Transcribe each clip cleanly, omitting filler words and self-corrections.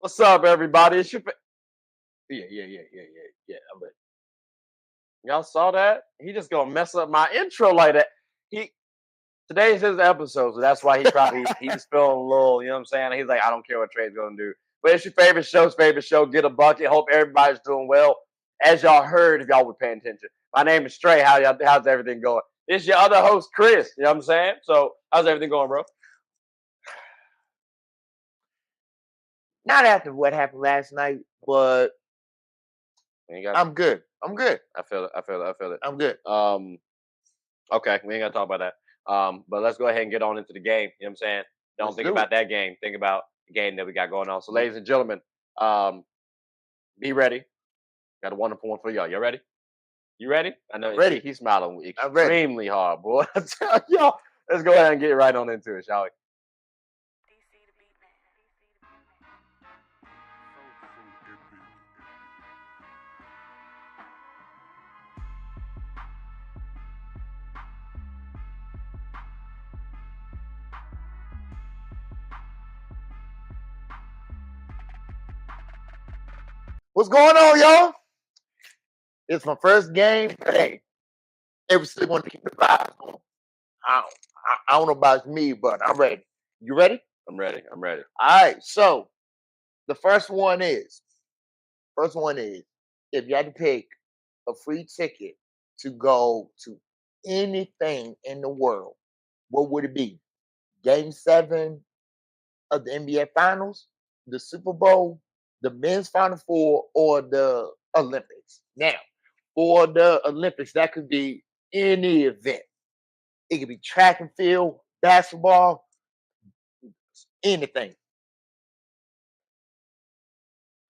What's up, everybody? It's your yeah. I'm ready. Y'all saw that? He just gonna mess up my intro like that. He Today's his episode, so that's why he's feeling a little. You know what I'm saying? He's like, I don't care what Trey's gonna do. But it's your favorite show. Get a bucket. Hope everybody's doing well. As y'all heard, if y'all were paying attention, my name is Trey. How's everything going? This is your other host, Chris. You know what I'm saying? So how's everything going, bro? Not after what happened last night, but I'm good. I'm good. I feel it. I'm good. Okay, we ain't gotta talk about that. But let's go ahead and get on into the game. You know what I'm saying? Don't think about that game. Think about the game that we got going on. So, ladies and gentlemen, be ready. Got a wonderful one for y'all. You ready? You ready? I know Ready. he's smiling extremely hard, boy. I tell y'all, let's go ahead and get right on into it, shall we? What's going on, y'all? It's my first game. Hey, every still want to keep the vibes going. I don't know about me, but I'm ready. You ready? I'm ready. All right. So the first one is if you had to pick a free ticket to go to anything in the world, what would it be? Game 7 of the NBA Finals, the Super Bowl, the men's Final Four, or the Olympics. Now, for the Olympics, that could be any event. It could be track and field, basketball, anything.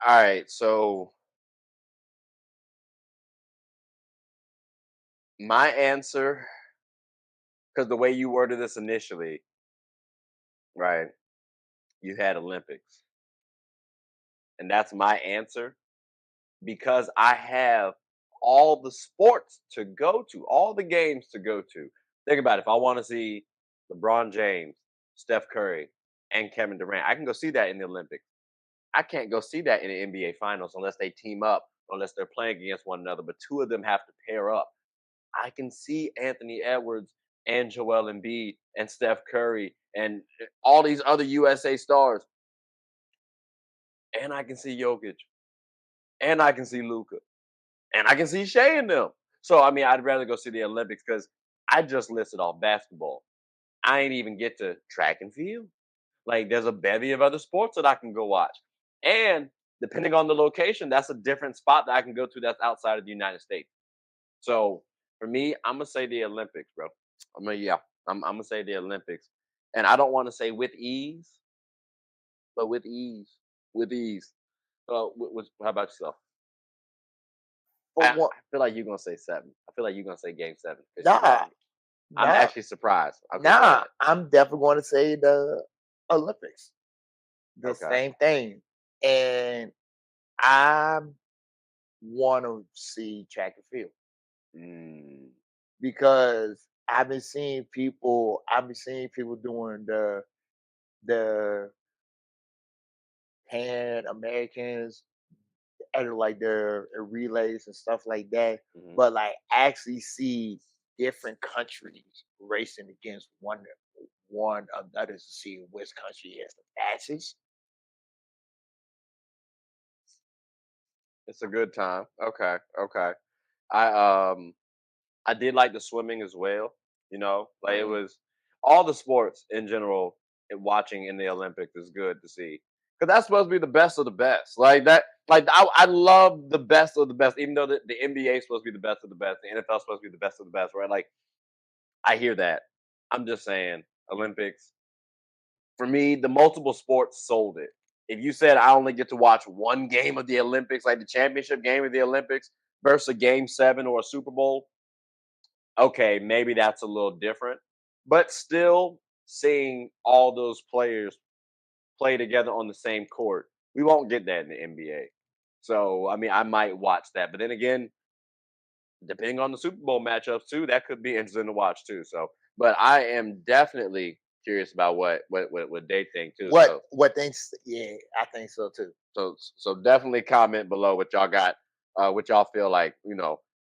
All right. So my answer, because the way you worded this initially, right? You had Olympics, and that's my answer because I have all the sports to go to, all the games to go to. Think about it. If I want to see LeBron James, Steph Curry, and Kevin Durant, I can go see that in the Olympics. I can't go see that in the NBA Finals unless they team up, unless they're playing against one another. But two of them have to pair up. I can see Anthony Edwards and Joel Embiid and Steph Curry and all these other USA stars. And I can see Jokic. And I can see Luca. And I can see Shea in them. So I mean, I'd rather go see the Olympics because I just listed off basketball. I ain't even get to track and field. Like there's a bevy of other sports that I can go watch. And depending on the location, that's a different spot that I can go to that's outside of the United States. So for me, I'm gonna say the Olympics, bro. I'm gonna say the Olympics. And I don't want to say with ease, but with ease. With ease. How about yourself? I feel like you're gonna say 7. I feel like you're gonna say Game 7. I'm actually surprised. I'm definitely going to say the Olympics. The same thing, and I want to see track and field because I've been seeing people. Doing the Pan Americans and like their relays and stuff like that. But like actually see different countries racing against one another to see which country has the fastest. It's a good time. Okay. I I did like the swimming as well. You know, like it was all the sports in general. And watching in the Olympics is good to see because that's supposed to be the best of the best. Like that. Like I love the best of the best. Even though the NBA is supposed to be the best of the best, the NFL is supposed to be the best of the best, right? Like I hear that. I'm just saying Olympics. For me, the multiple sports sold it. If you said I only get to watch one game of the Olympics, like the championship game of the Olympics versus a game 7 or a Super Bowl, okay, maybe that's a little different. But still seeing all those players play together on the same court, we won't get that in the NBA. So, I mean, I might watch that. But then again, depending on the Super Bowl matchups too, that could be interesting to watch too. So, but I am definitely curious about what they think too. What things? Yeah, I think so too. So definitely comment below what y'all got, what y'all feel like.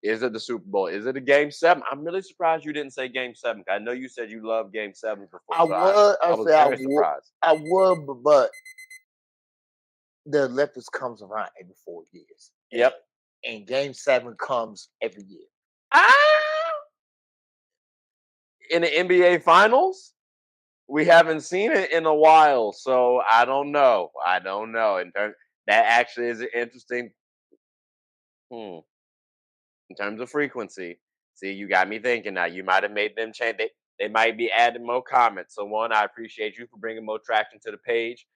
Is it the Super Bowl? Is it a Game 7? I'm really surprised you didn't say Game 7. I know you said you love Game 7s before, I so I would. I I was say very surprised. I would, but the Olympics comes around every 4 years, Yep. and Game 7 comes every year. Ah, in the NBA Finals, we haven't seen it in a while, so I don't know. I don't know. That actually is an interesting. Hmm. In terms of frequency. See, you got me thinking now. You might have made them change. They might be adding more comments. So one, I appreciate you for bringing more traction to the page.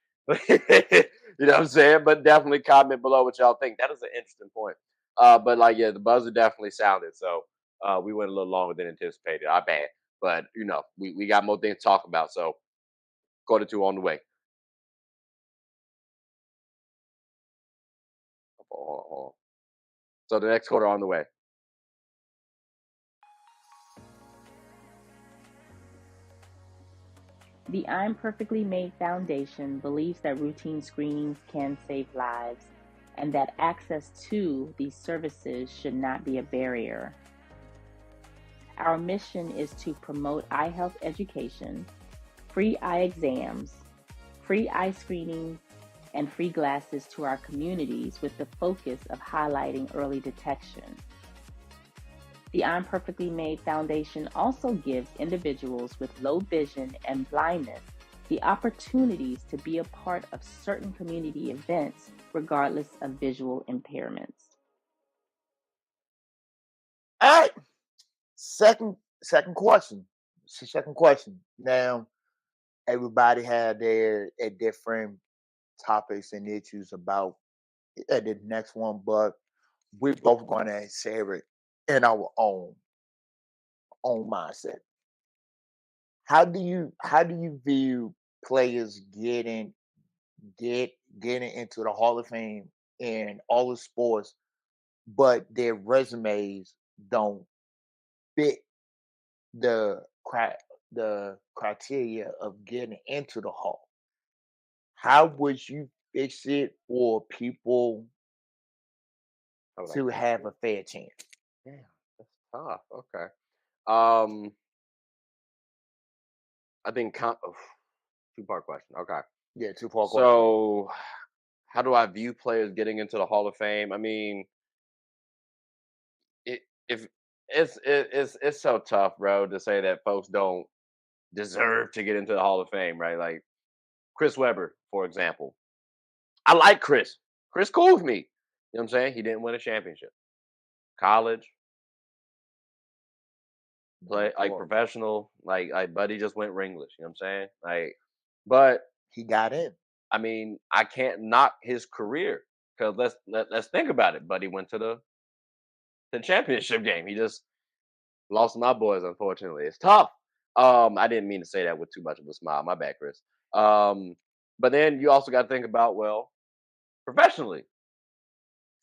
You know what I'm saying? But definitely comment below what y'all think. That is an interesting point. But like, yeah, the buzzer definitely sounded. So we went a little longer than anticipated. I bad. But we got more things to talk about. So quarter two on the way. Hold on, hold on. So the next quarter on the way. The I'm Perfectly Made Foundation believes that routine screenings can save lives and that access to these services should not be a barrier. Our mission is to promote eye health education, free eye exams, free eye screenings, and free glasses to our communities with the focus of highlighting early detection. The I'm Perfectly Made Foundation also gives individuals with low vision and blindness the opportunities to be a part of certain community events regardless of visual impairments. All right. Second question. Second question. Now, everybody had their different topics and issues about the next one, but we're both going to share it in our own mindset. How do you view players getting into the Hall of Fame in all the sports, but their resumes don't fit the the criteria of getting into the Hall? How would you fix it for people How would I to fix have it? a fair chance? Yeah, that's tough. Okay. Um, I think two-part question. Okay. Yeah, two-part question. So, how do I view players getting into the Hall of Fame? I mean, if it's so tough, bro, to say that folks don't deserve to get into the Hall of Fame, right? Like Chris Webber, for example. I like Chris. Chris cool with me. You know what I'm saying? He didn't win a championship. College, Yeah, play of like course. professional, like Buddy just went ringless. You know what I'm saying? But He got in. I mean, I can't knock his career because let's think about it. Buddy went to the championship game. He just lost to my boys. Unfortunately, it's tough. I didn't mean to say that with too much of a smile. My bad, Chris. Um, but then you also got to think about professionally.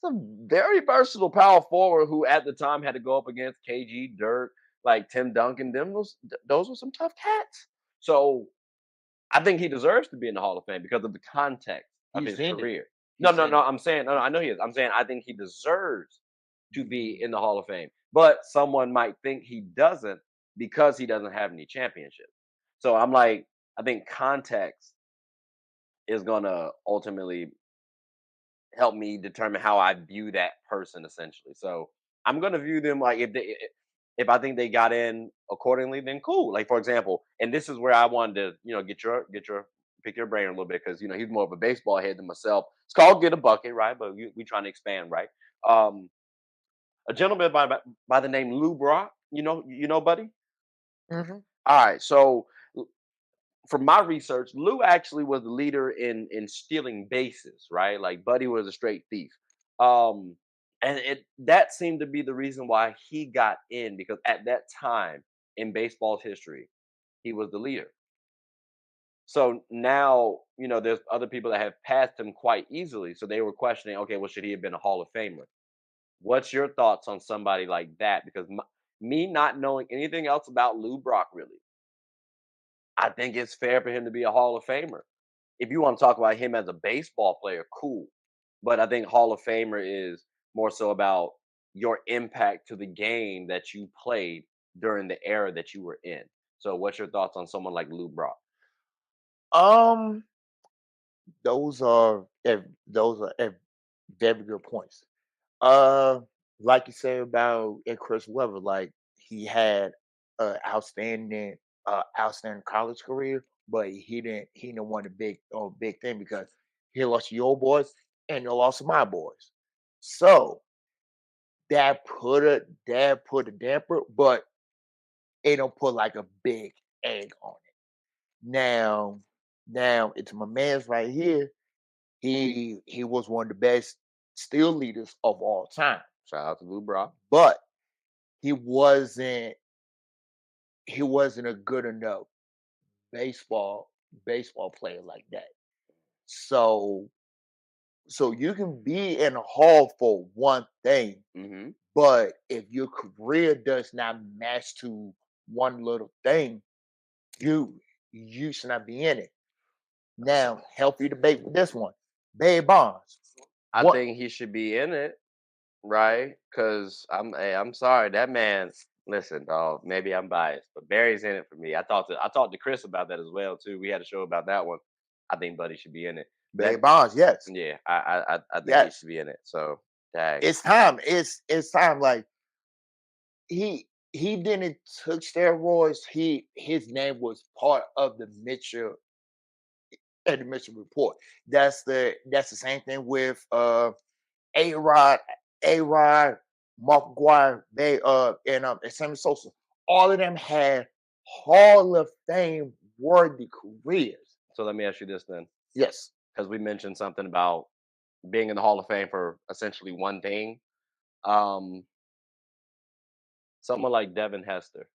It's a very versatile power forward who at the time had to go up against KG, Dirk, like Tim Duncan. Those were some tough cats. So I think he deserves to be in the Hall of Fame because of the context of He's his in it. career. No, He's no, in no. it. I'm saying no, no. I know he is. I'm saying I think he deserves to be Mhm. in the Hall of Fame. But someone might think he doesn't because he doesn't have any championships. So I'm like, I think context is gonna ultimately help me determine how I view that person essentially. So I'm gonna view them like if I think they got in accordingly, then cool. Like for example, and this is where I wanted to get your pick your brain a little bit because he's more of a baseball head than myself. It's called get a bucket, right? But we trying to expand, right? Um, a gentleman by the name Lou Brock, buddy. Mhm. All right, so from my research, Lou actually was the leader in stealing bases, right? Like Buddy was a straight thief. Um, and that seemed to be the reason why he got in because at that time in baseball's history, he was the leader. So now, there's other people that have passed him quite easily. So they were questioning, okay, well, should he have been a Hall of Famer? What's your thoughts on somebody like that? Because me not knowing anything else about Lou Brock really, I think it's fair for him to be a Hall of Famer. If you want to talk about him as a baseball player, cool. But I think Hall of Famer is more so about your impact to the game that you played during the era that you were in. So, what's your thoughts on someone like Lou Brock? Um, those are very good points. Uh, like you said about Chris Webber, like he had a outstanding college career, but he didn't want a big thing because he lost your boys and you lost my boys. So that put a damper, but it don't put like a big egg on it. Now, now it's my man's right here. He was one of the best still leaders of all time, Shout out to Lou Brock. but he wasn't he wasn't a good enough baseball baseball player like that. So so you can be in a hall for one thing, Hmm. but if your career does not match to one little thing, you you should not be in it. Now, help you debate with this one. Barry Bonds. I What think he should be in it, right? Because I'm sorry, that man. Listen, dog. Maybe I'm biased, but Barry's in it for me. I talked to Chris about that as well too. We had a show about that one. I think Buddy should be in it. Barry That Bonds, yes. yeah, I think he Yes. should be in it. So tag. It's time. It's time. Like he didn't took steroids. His name was part of the Mitchell report. That's the same thing with A Rod, A Rod, Mark McGuire, and Sammy Sosa. All of them had Hall of Fame worthy careers. So let me ask you this then, Yes. because we mentioned something about being in the Hall of Fame for essentially one thing. Um, Someone like Devin Hester.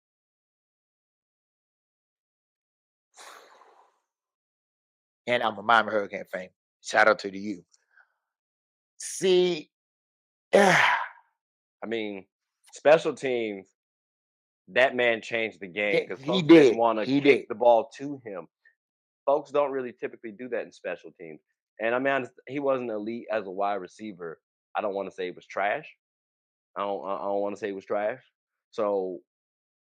And I'm a Miami Hurricane fan. Shout out to you. See, I mean, special teams. That man changed the game because he folks didn't did. want to He kick did. the ball to him. Folks don't really typically do that in special teams. And I mean, he wasn't elite as a wide receiver. I don't want to say he was trash. I don't want to say he was trash. So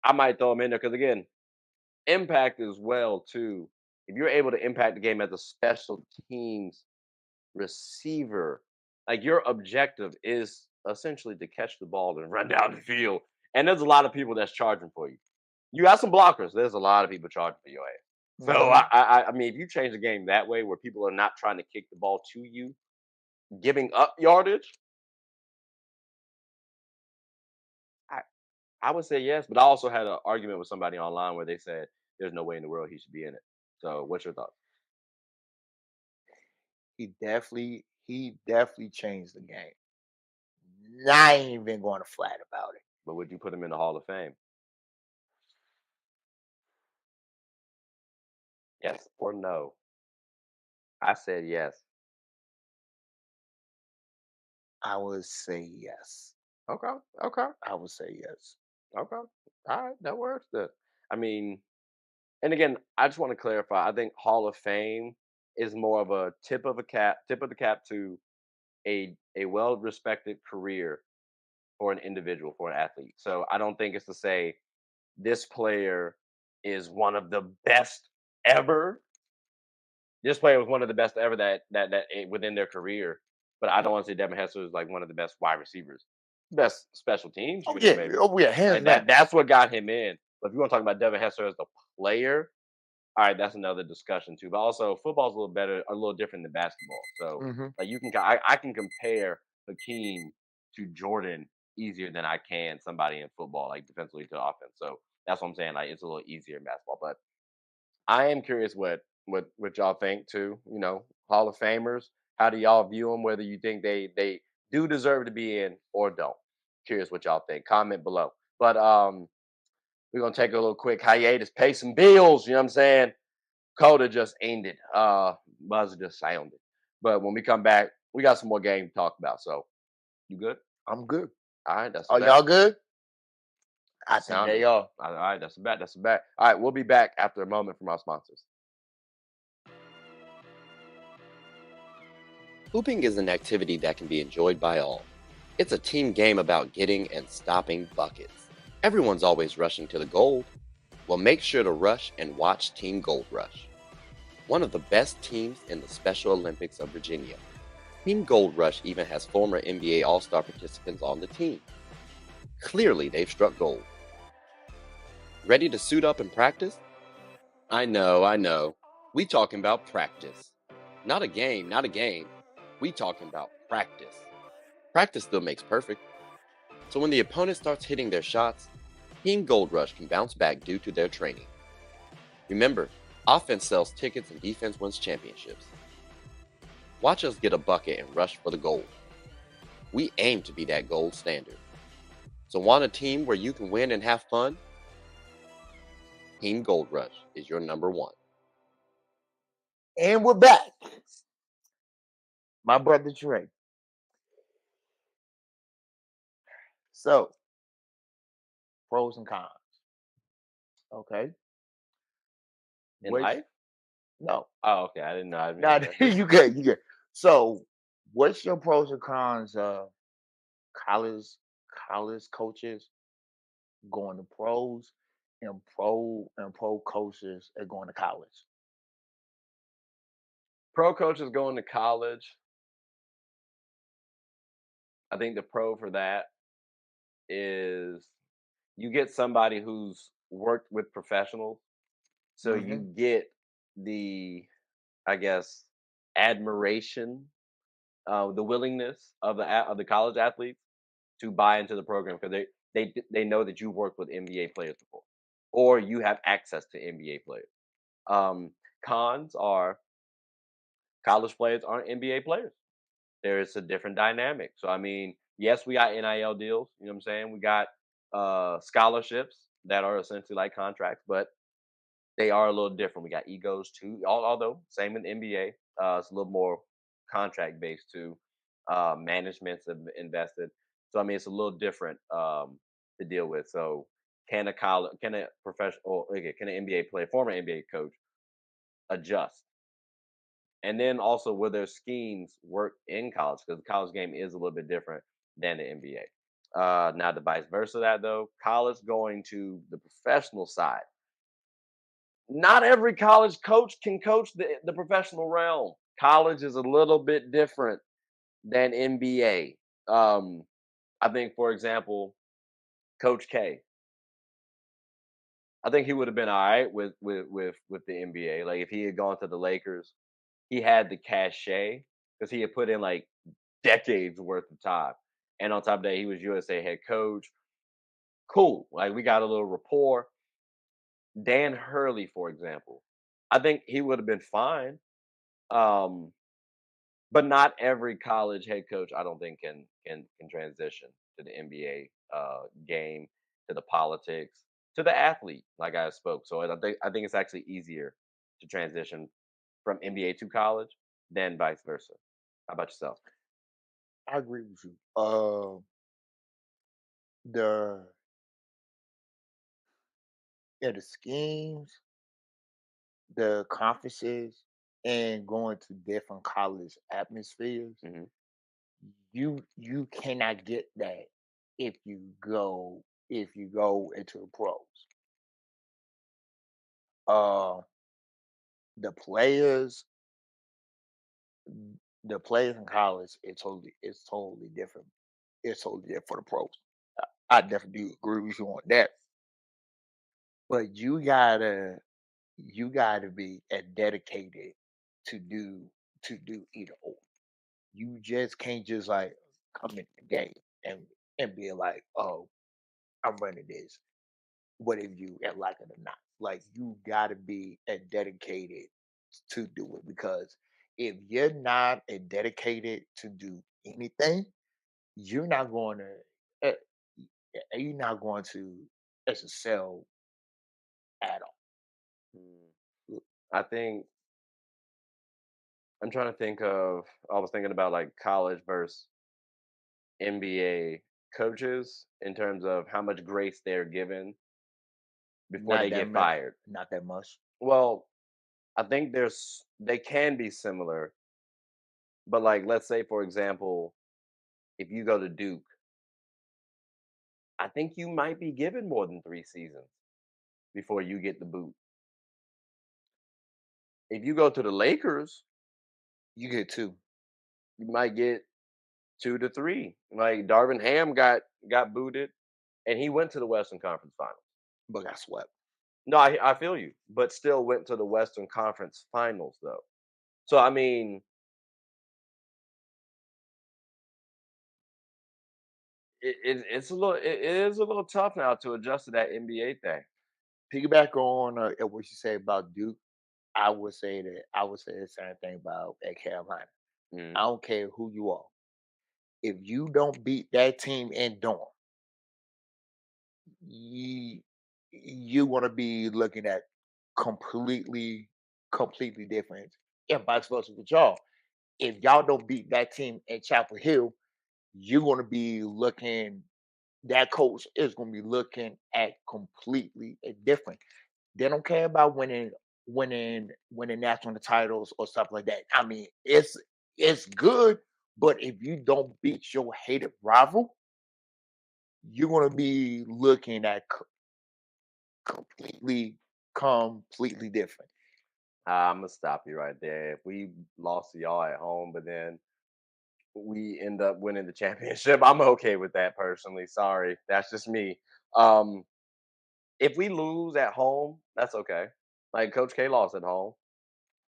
I might throw him in there because again, impact as well too. If you're able to impact the game as a special teams receiver, like your objective is essentially to catch the ball and run down the field. And there's a lot of people that's charging for you. You got some blockers. There's a lot of people charging for your ass. So Mhm. I mean, if you change the game that way, where people are not trying to kick the ball to you, giving up yardage, I I would say yes. But I also had an argument with somebody online where they said there's no way in the world he should be in it. So what's your thoughts? He definitely changed the game. I ain't even going to flat about it. But would you put him in the Hall of Fame? Yes or no? I said yes. I would say yes. Okay. Okay. I would say yes. Okay. All right. That works then. I mean, and again, I just want to clarify. I think Hall of Fame is more of a tip of the cap to a well respected career for an individual, for an athlete. So I don't think it's to say this player is one of the best ever. This player was one of the best ever within their career. But I don't want to say Devin Hester is like one of the best wide receivers, best special teams, Oh you yeah. maybe. Oh yeah. Hands Like down. that's what got him in. But if you want to talk about Devin Hester as the player, all right, that's another discussion too. But also, football's a little better, a little different than basketball. So, Hmm. like, I can compare Hakeem to Jordan easier than I can somebody in football, like defensively to offense. So that's what I'm saying. Like, it's a little easier in basketball. But I am curious what y'all think too. You know, Hall of Famers. How do y'all view them? Whether you think they do deserve to be in or don't. Curious what y'all think. Comment below. But we're gonna take a little quick hiatus, pay some bills. You know what I'm saying? Coda just ended. Buzzer just sounded. But when we come back, we got some more game to talk about. So you good? I'm good. All right, that's Are what's that. y'all good? I think Sounded. they are. All right, that's a bet. That's a bet. All right, we'll be back after a moment from our sponsors. Hooping is an activity that can be enjoyed by all. It's a team game about getting and stopping buckets. Everyone's always rushing to the goal. Well, make sure to rush and watch Team Gold Rush, one of the best teams in the Special Olympics of Virginia. Team Gold Rush even has former NBA All-Star participants on the team. Clearly, they've struck gold. Ready to suit up and practice? I know, I know. We talking about practice. Not a game, not a game. We talking about practice. Practice still makes perfect. So when the opponent starts hitting their shots, Team Gold Rush can bounce back due to their training. Remember, offense sells tickets and defense wins championships. Watch us get a bucket and rush for the gold. We aim to be that gold standard. So want a team where you can win and have fun? Team Gold Rush is your number one. And we're back. My brother Trey. So, pros and cons. Okay. In What's life? no. Oh, okay. I didn't know. I Now mean, you good, you good. So, what's your pros and cons of college college coaches going to pros and pro coaches are going to college? pro coaches going to college. I think the pro for that is you get somebody who's worked with professionals, so you Hmm. get the, I guess, admiration, the willingness of the college athletes to buy into the program because they know that you worked with NBA players before, or you have access to NBA players. Um, Cons are college players aren't NBA players. There's a different dynamic. So I mean, yes, we got NIL deals. You know what I'm saying? We got scholarships that are essentially like contracts, but they are a little different. We got egos too. Although same in NBA, it's a little more contract based too. Managements have invested, so I mean it's a little different to deal with. So can a professional, okay, can an NBA player, former NBA coach, adjust? And then also will their schemes work in college? Because the college game is a little bit different than the NBA. Now the vice versa that though, college going to the professional side. Not every college coach can coach the professional realm. College is a little bit different than NBA. I think, for example, Coach K. I think he would have been all right with the NBA. Like if he had gone to the Lakers, he had the cachet because he had put in like decades worth of time. And on top of that, he was USA head coach. Cool. Like we got a little rapport. Dan Hurley, for example, I think he would have been fine. Um, but not every college head coach, I don't think, can transition to the NBA game, to the politics, to the athlete, like I spoke. So I think it's actually easier to transition from NBA to college than vice versa. How about yourself? I agree with you. The Yeah, the schemes, the conferences, and going to different college atmospheres. Hmm. You cannot get that if you go into the pros. Uh, the players the players in college it's totally different. It's totally different for the pros. I definitely do agree with you on that. But you gotta be dedicated to do either or. You just can't just like come in the game and be like, oh, I'm running this, whether you like it or not. Like you gotta be dedicated to do it because if you're not dedicated to do anything, you're not going to you're not going to excel at Mm. I think I'm trying to think of. I was thinking about like college versus NBA. coaches in terms of how much grace they're given before Not they that get much. fired. Not that much. Well, I think they can be similar, but like let's say for example, if you go to Duke, I think you might be given more than 3 seasons before you get the boot. If you go to the Lakers, You get two, you might get 2 to 3. Like Darvin Ham got booted, and he went to the Western Conference Finals. but got swept. No, I feel you, but still went to the Western Conference Finals though. So I mean, it's a little it is a little tough now to adjust to that NBA thing. Piggyback on what you say about Duke. I would say the same thing about at Carolina. I Mhm. don't care who you are. If you don't beat that team in Durham, you you want to be looking at completely, completely different. And vice versa with y'all. If y'all don't beat that team in Chapel Hill, you're going to be looking. That coach is going to be looking at completely different. They don't care about winning national titles or stuff like that. I mean, it's good, but if you don't beat your hated rival, you're gonna be looking at completely different. I'm gonna stop you right there. If we lost to y'all at home, but then we end up winning the championship, I'm okay with that personally. Sorry, that's just me. Um, if we lose at home, that's okay. Like Coach K lost at home.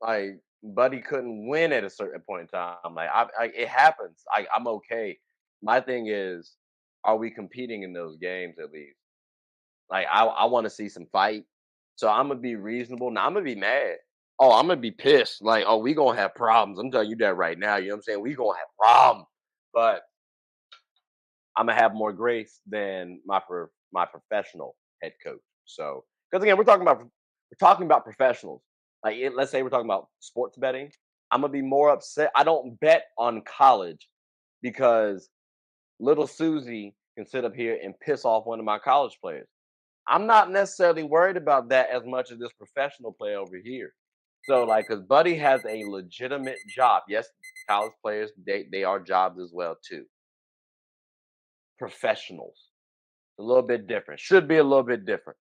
Like Buddy couldn't win at a certain point in time. Like it happens. I'm okay. My thing is, are we competing in those games at least? Like I want to see some fight. So I'm gonna be reasonable. Now I'm gonna be mad. Oh, I'm gonna be pissed. Like, oh, we gonna have problems. I'm telling you that right now. You know what I'm saying? We gonna have problems. But I'm gonna have more grace than my professional head coach. So, because again, we're talking about professionals. Like, let's say we're talking about sports betting. I'm gonna be more upset. I don't bet on college because little Susie can sit up here and piss off one of my college players. I'm not necessarily worried about that as much as this professional player over here. So, like, because Buddy has a legitimate job. Yes, college players they are jobs as well too. Professionals, a little bit different. Should be a little bit different.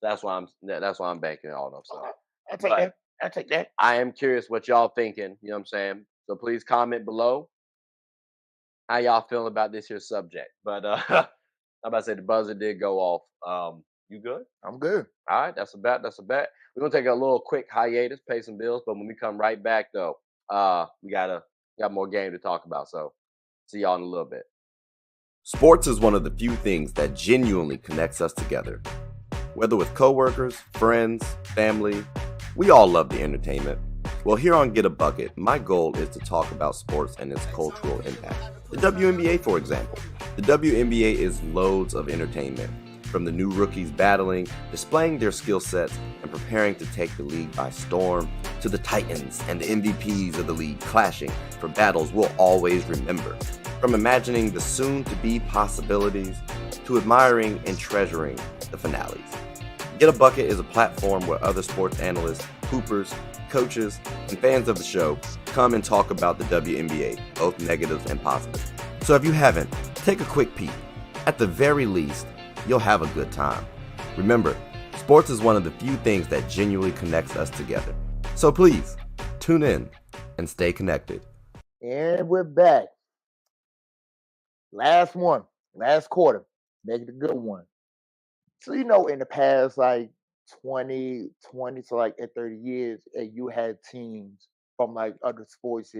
That's why I'm banking all of Okay, so. I take But that. I take that. I am curious what y'all thinking. You know what I'm saying? So please comment below how y'all feeling about this here subject. But I'm about to say the buzzer did go off. You good? I'm good. All right, that's a bet. That's a bet. We're gonna take a little quick hiatus, pay some bills, but when we come right back though, we got more game to talk about. So see y'all in a little bit. Sports is one of the few things that genuinely connects us together. Whether with coworkers, friends, family, we all love the entertainment. Well, here on Get a Bucket, my goal is to talk about sports and its cultural impact. The WNBA, for example. The WNBA is loads of entertainment, from the new rookies battling, displaying their skill sets, and preparing to take the league by storm, to the Titans and the MVPs of the league clashing for battles we'll always remember. From imagining the soon-to-be possibilities to admiring and treasuring the finales. Get a Bucket is a platform where other sports analysts, hoopers, coaches, and fans of the show come and talk about the WNBA, both negatives and positives. So if you haven't, take a quick peek. At the very least, you'll have a good time. Remember, sports is one of the few things that genuinely connects us together. So please, tune in and stay connected. And we're back. Last one. Last quarter. Make it a good one. So in the past like 20 to like 30 years, you had teams from like other sports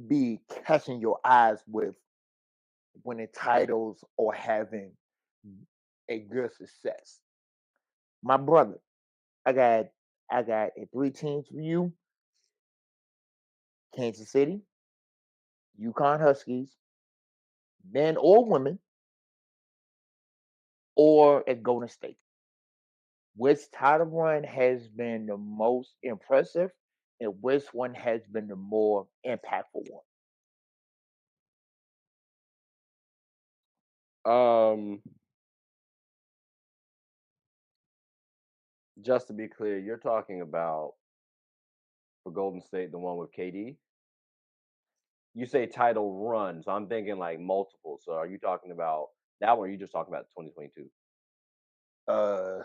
be catching your eyes with winning titles or having a good success. My brother, I got I got three teams for you: Kansas City, Yukon Huskies, men or women, or at Golden State. Which title run has been the most impressive, and which one has been the more impactful one? Um, just to be clear, you're talking about for Golden State, the one with KD. You say title run, so I'm thinking like multiple. So are you talking about that one? Or are you just talking about 2022? Uh,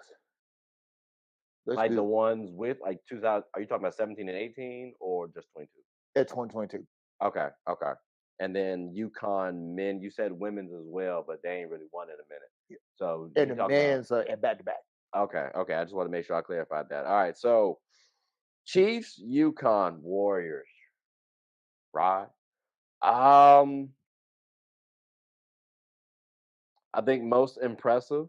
let's Like the do ones with like 2000? Are you talking about 17 and 18 or just 22? at 2022. Okay, okay. And then UConn men, you said women's as well, but they ain't really won in a minute. So And you the talking about men's at back to back. okay, okay. I just want to make sure I clarified that. All right, so Chiefs, UConn, Warriors, right? Um, I think most impressive.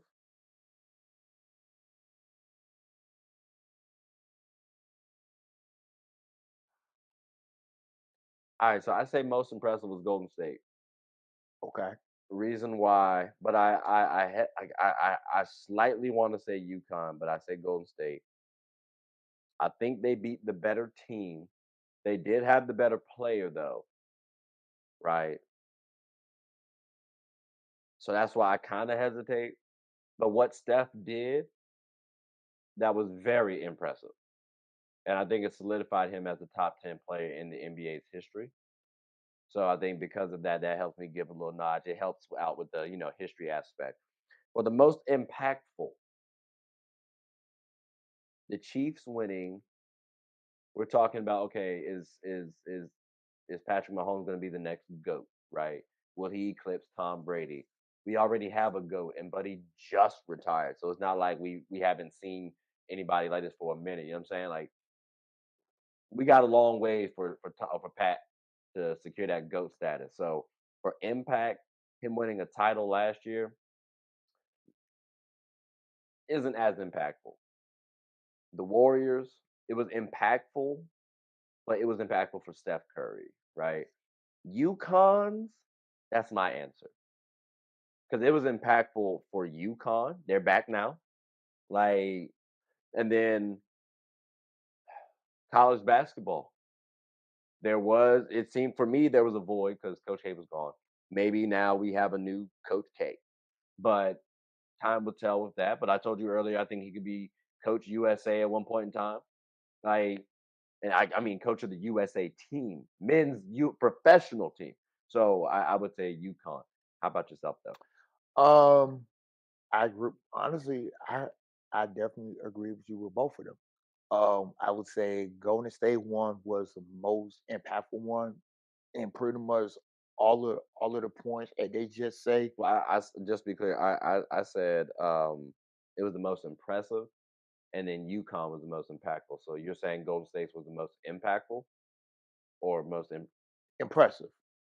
All right, so I say most impressive was Golden State. Okay. Reason why, but I slightly want to say UConn, but I say Golden State. I think they beat the better team. They did have the better player though, right? So that's why I kind of hesitate. But what Steph did, that was very impressive. And I think it solidified him as a top 10 player in the NBA's history. So I think because of that, that helps me give a little nod. It helps out with the, history aspect. Well, the most impactful, the Chiefs winning, we're talking about, okay, is Patrick Mahomes going to be the next GOAT, right? Will he eclipse Tom Brady? We already have a GOAT, and Buddy just retired. So it's not like we haven't seen anybody like this for a minute. You know what I'm saying? Like we got a long way for Pat to secure that GOAT status. So for impact, him winning a title last year isn't as impactful. The Warriors, it was impactful, but it was impactful for Steph Curry, right? UConn's, that's my answer. Because it was impactful for UConn. They're back now. Like, and then college basketball. It seemed for me, there was a void because Coach K was gone. Maybe now we have a new Coach K, but time will tell with that. But I told you earlier, I think he could be Coach USA at one point in time. Like, and I mean, coach of the USA team, men's professional team. So I would say UConn. How about yourself, though? Um, I agree. Honestly, I definitely agree with you with both of them. I would say Golden State one was the most impactful one, and pretty much all of the points that they just say. Well, just be clear. I said it was the most impressive, and then UConn was the most impactful. So you're saying Golden State was the most impactful or most Impressive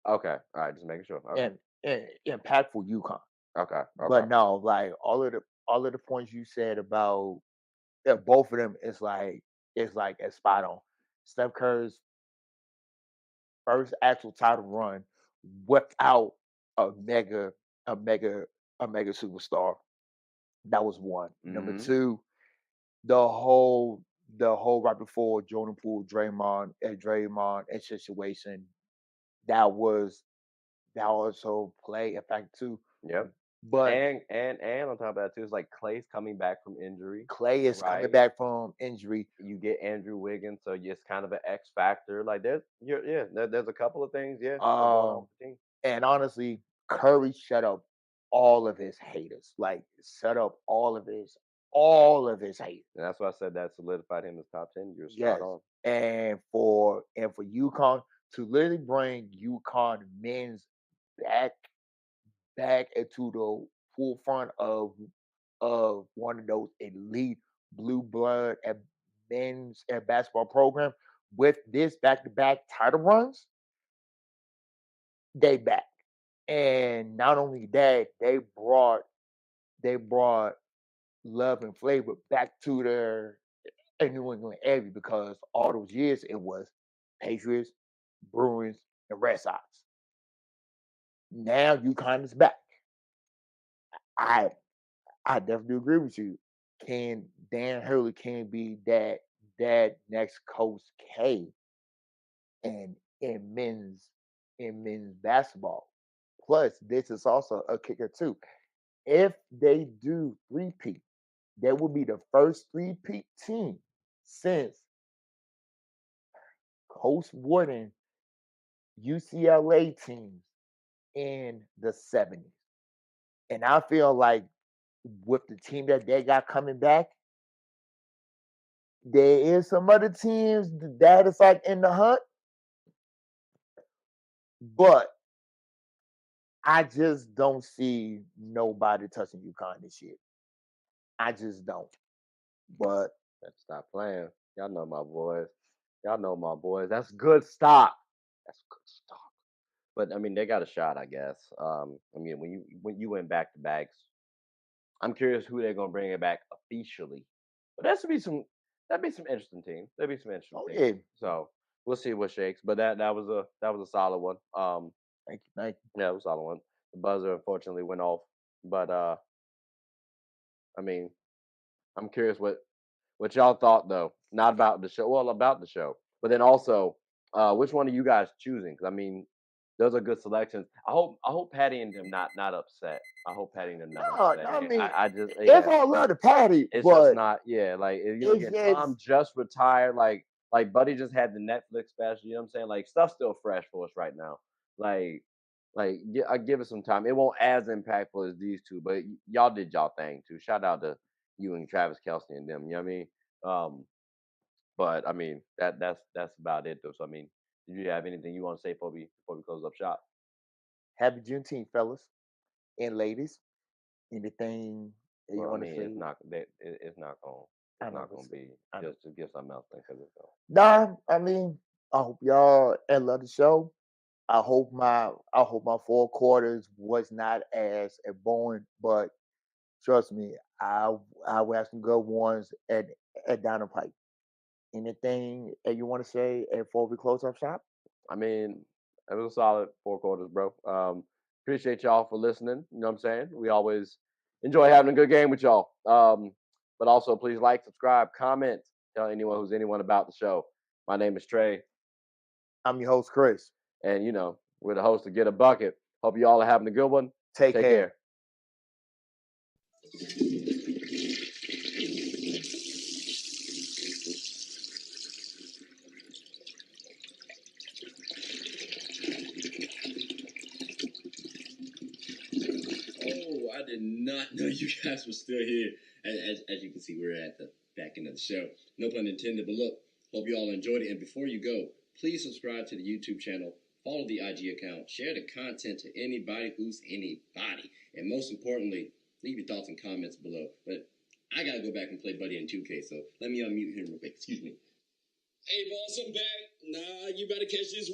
okay. All right, just making sure. Okay. and impactful UConn. Okay. Okay. But no, like all of the points you said about both of them is like as spot on. Steph Curry's first actual title run without a mega a mega a mega superstar. That was one. Number Hmm. two, the whole right before Jordan Poole, Draymond and situation that was that also play a factor too. Yep. But And on top of that too, it's like Clay's coming back from injury, Clay is coming right? back from injury. You get Andrew Wiggins, so it's kind of an X factor. Like there's a couple of things, that going on Um, with the team. and honestly, Curry shut up all of his haters. Like shut up all of his haters. And that's why I said that solidified him as top 10. You're spot Yes. on. And for UConn to literally bring UConn men's back back into the forefront of one of those elite blue blood and men's and basketball program with this back-to-back title runs, they back. And not only that, they brought love and flavor back to their New England area because all those years it was Patriots, Bruins, and Red Sox. Now UConn is back. I I definitely agree with you. Can Dan Hurley can be that next Coach K in men's basketball. Plus, this is also a kicker too. If they do three-peat, that will be the first three-peat team since Coach Wooden UCLA teams in the 70s. And I feel like with the team that they got coming back, there is some other teams that is like in the hunt, but I just don't see nobody touching UConn this year. I just don't. But Let's stop playing. Y'all know my boys. Y'all know my boys. That's good stock. That's good stock. But I mean, they got a shot, I guess. I mean, when you went back to backs, I'm curious who they're gonna bring it back officially. But that'd be some interesting teams. That'd be some interesting oh teams. yeah, So we'll see what shakes. But that was a solid one. thank you. Yeah, it was a solid one. The buzzer unfortunately went off. But I mean, I'm curious what y'all thought though, not about the show. Well, about the show, but then also, which one are you guys choosing? Because I mean, those are good selections. I hope Patty and them not upset. I hope Patty and them not No, upset, I man. mean, I just it's yeah, all love to Patty, it's just but not yeah. Like you know, it's again, Tom just just retired. Like Buddy just had the Netflix special. You know what I'm saying? Like stuff's still fresh for us right now. Like I give it some time. It won't as impactful as these two, but y'all did y'all thing too. Shout out to you and Travis Kelsey and them. You know what I mean? But I mean that's about it though. So I mean, do you have anything you want to say before we close up shop? happy Juneteenth, fellas and ladies. Anything that you Well, I want to mean say? I it's know, not gonna be I know. just to give something else because it's Nah, I mean, I hope y'all and love the show. I hope my 4 quarters was not as boring, but trust me, I will have some good ones at down the pipe. Anything that you want to say before we close up shop? I mean, it was a solid 4 quarters, bro. Appreciate y'all for listening. You know what I'm saying? We always enjoy having a good game with y'all. But also, please like, subscribe, comment, tell anyone about the show. My name is Trey, I'm your host, Chris. and you know we're the host of Get a Bucket. Hope you all are having a good one. Take Take care. care. Oh, I did not know you guys were still here. As you can see, we're at the back end of the show. No pun intended, but look, hope you all enjoyed it. And before you go, please subscribe to the YouTube channel, follow the IG account, share the content to anybody who's anybody. And most importantly, leave your thoughts and comments below. But I got to go back and play Buddy in 2K, so let me unmute him real quick. Excuse me. Hey, boss, I'm back. Nah, you better catch this